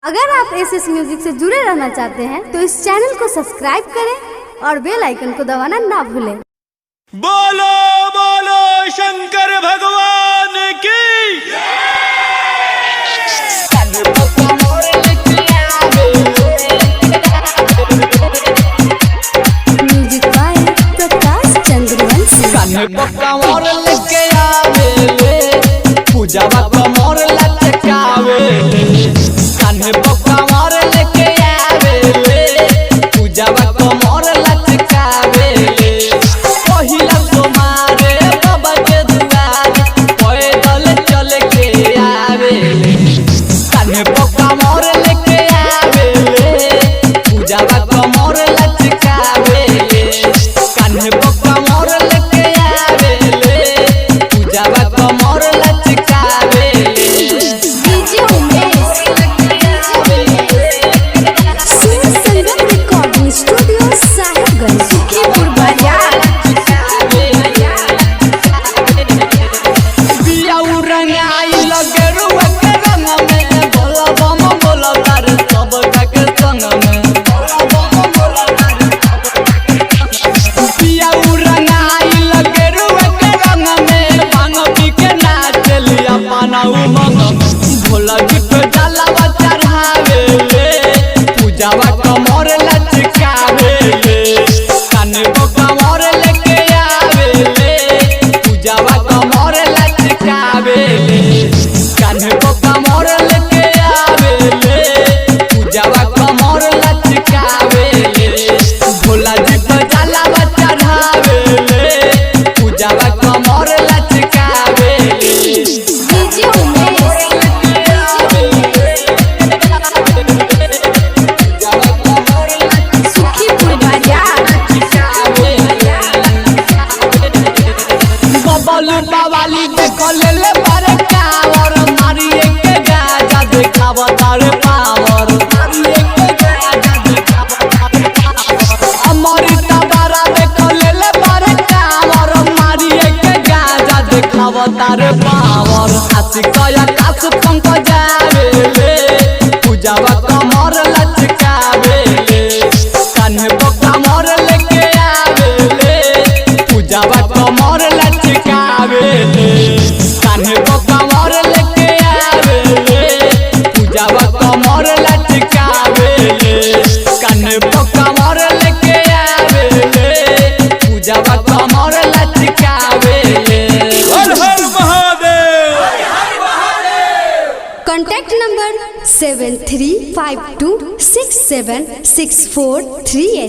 अगर आप SS music से जुड़े रहना चाहते हैं तो इस चैनल को सब्सक्राइब करें और बेल आइकन को दबाना ना भूलें। बोलो बोलो शंकर भगवान की। Music by Prakash Chandravanshi. कान्हे पक्का मोर लेके आवे पूजावा कमर लटकावे। कान्हे पक्का मोर लेके आवे पूजावा कमर लटकावे। पहिला तुम्हारे बाबा के दुआर पैदल चल के आवे। कान्हे पक्का मोर लेके आवे पूजावा कमर लटकावे। कान्हे पक्का मोर लेके आवे पूजावा कमर लटकावे। डीजे उमेश संगम रिकॉर्डिंग स्टूडियो साहिबगंज सुखीपुर बाजार। बियाऊ रंगाई लगे रुआ के रंग में बोला बम बोला तार सब के संग में। बियाऊ रंगाई लगे रुआ के रंग में भांग पी के नाच लिया पाना उमंग में। भोला जी पे जलावा चढ़ावे पूजावा कमर लटकावे। कान्हे पक्का मोर लेके आवे पूजावा कमर लटकावे। कान्हे पक्का मोर लेके आवे पूजावा कमर लटकावे। भोला जी पे जलावा चढ़ावे पूजावा कमर लटकावे। डीजे उमेश सुखीपुर बाजार। बबलू बावाली देखो ले ले बारे कावर मारिए के गाजा देखाव तारे पावर। मारिए के गाजा देखाव तारे पावर। अमृता बारा देखो ले ले बारे कावर मारिए के गाजा देखाव तारे पावर। हाथी कया कास पंख जावे पूजावा कमर लटकावे। कान्हे पक्का मोर लेके आवे पूजावा कमर लटकावे। कान्हे पक्का मोर लेके आवे पूजावा कमर लटकावे। कान्हे पक्का मोर लेके आवे पूजावा कमर लटकावे। हर हर महादेव। Contact number 7352676438।